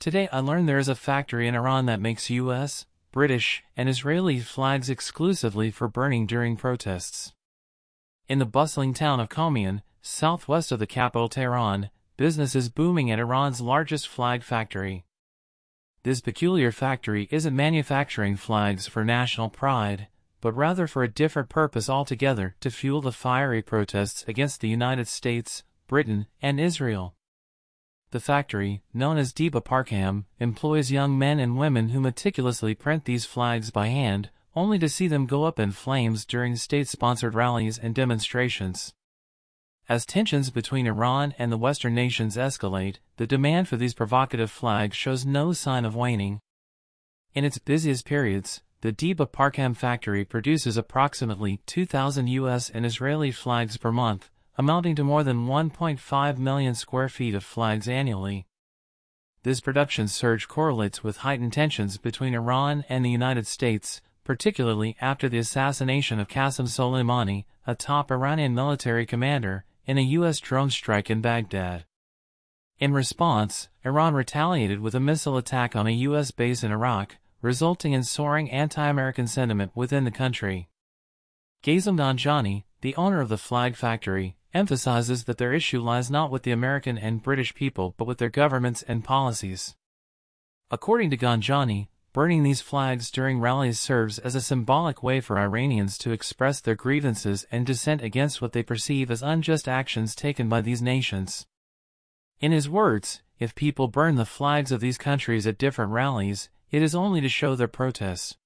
Today I learned there is a factory in Iran that makes US, British, and Israeli flags exclusively for burning during protests. In the bustling town of Khomeini, southwest of the capital Tehran, business is booming at Iran's largest flag factory. This peculiar factory isn't manufacturing flags for national pride, but rather for a different purpose altogether: to fuel the fiery protests against the United States, Britain, and Israel. The factory, known as Diba Parcham, employs young men and women who meticulously print these flags by hand, only to see them go up in flames during state-sponsored rallies and demonstrations. As tensions between Iran and the Western nations escalate, the demand for these provocative flags shows no sign of waning. In its busiest periods, the Diba Parcham factory produces approximately 2,000 US and Israeli flags per month, amounting to more than 1.5 million square feet of flags annually. This production surge correlates with heightened tensions between Iran and the United States, particularly after the assassination of Qassem Soleimani, a top Iranian military commander, in a U.S. drone strike in Baghdad. In response, Iran retaliated with a missile attack on a U.S. base in Iraq, resulting in soaring anti-American sentiment within the country. Ghasem Ghanjani, the owner of the flag factory, emphasizes that their issue lies not with the American and British people but with their governments and policies. According to Ghanjani, burning these flags during rallies serves as a symbolic way for Iranians to express their grievances and dissent against what they perceive as unjust actions taken by these nations. In his words, if people burn the flags of these countries at different rallies, it is only to show their protests.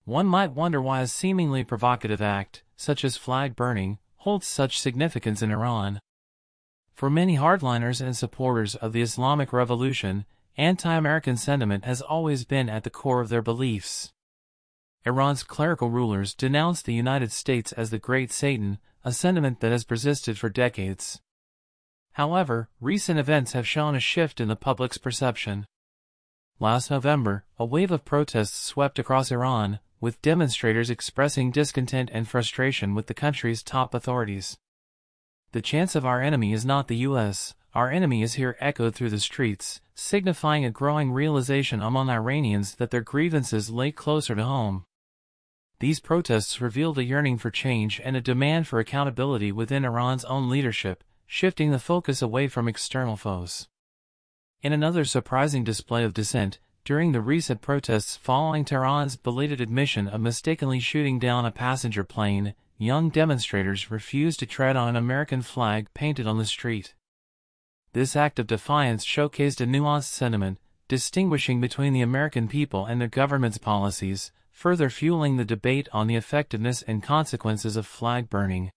One might wonder why a seemingly provocative act, such as flag burning, holds such significance in Iran. For many hardliners and supporters of the Islamic Revolution, anti-American sentiment has always been at the core of their beliefs. Iran's clerical rulers denounced the United States as the Great Satan, a sentiment that has persisted for decades. However, recent events have shown a shift in the public's perception. Last November, a wave of protests swept across Iran, with demonstrators expressing discontent and frustration with the country's top authorities. "The chance of our enemy is not the U.S., our enemy is here," echoed through the streets, signifying a growing realization among Iranians that their grievances lay closer to home. These protests revealed a yearning for change and a demand for accountability within Iran's own leadership, shifting the focus away from external foes. In another surprising display of dissent, during the recent protests following Tehran's belated admission of mistakenly shooting down a passenger plane, young demonstrators refused to tread on an American flag painted on the street. This act of defiance showcased a nuanced sentiment, distinguishing between the American people and their government's policies, further fueling the debate on the effectiveness and consequences of flag burning.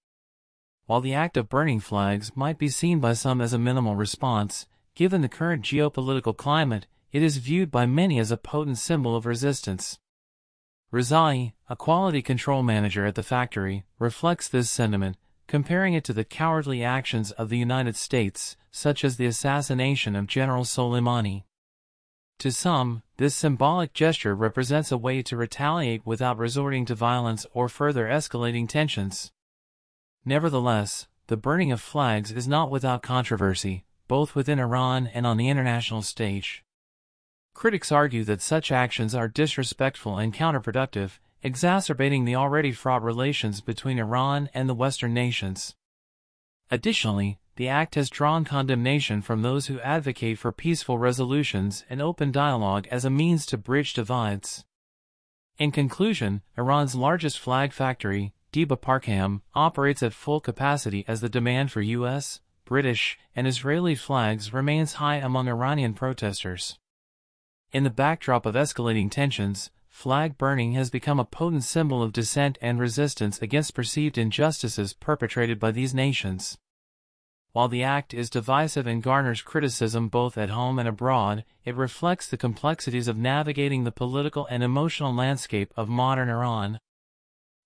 While the act of burning flags might be seen by some as a minimal response, given the current geopolitical climate, it is viewed by many as a potent symbol of resistance. Rizai, a quality control manager at the factory, reflects this sentiment, comparing it to the cowardly actions of the United States, such as the assassination of General Soleimani. To some, this symbolic gesture represents a way to retaliate without resorting to violence or further escalating tensions. Nevertheless, the burning of flags is not without controversy, both within Iran and on the international stage. Critics argue that such actions are disrespectful and counterproductive, exacerbating the already fraught relations between Iran and the Western nations. Additionally, the act has drawn condemnation from those who advocate for peaceful resolutions and open dialogue as a means to bridge divides. In conclusion, Iran's largest flag factory, Diba Parcham, operates at full capacity as the demand for US, British, and Israeli flags remains high among Iranian protesters. In the backdrop of escalating tensions, flag burning has become a potent symbol of dissent and resistance against perceived injustices perpetrated by these nations. While the act is divisive and garners criticism both at home and abroad, it reflects the complexities of navigating the political and emotional landscape of modern Iran.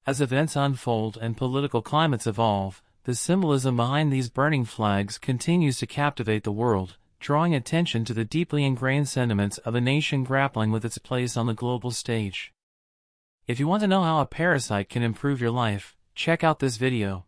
As events unfold and political climates evolve, the symbolism behind these burning flags continues to captivate the world, drawing attention to the deeply ingrained sentiments of a nation grappling with its place on the global stage. If you want to know how a parasite can improve your life, check out this video.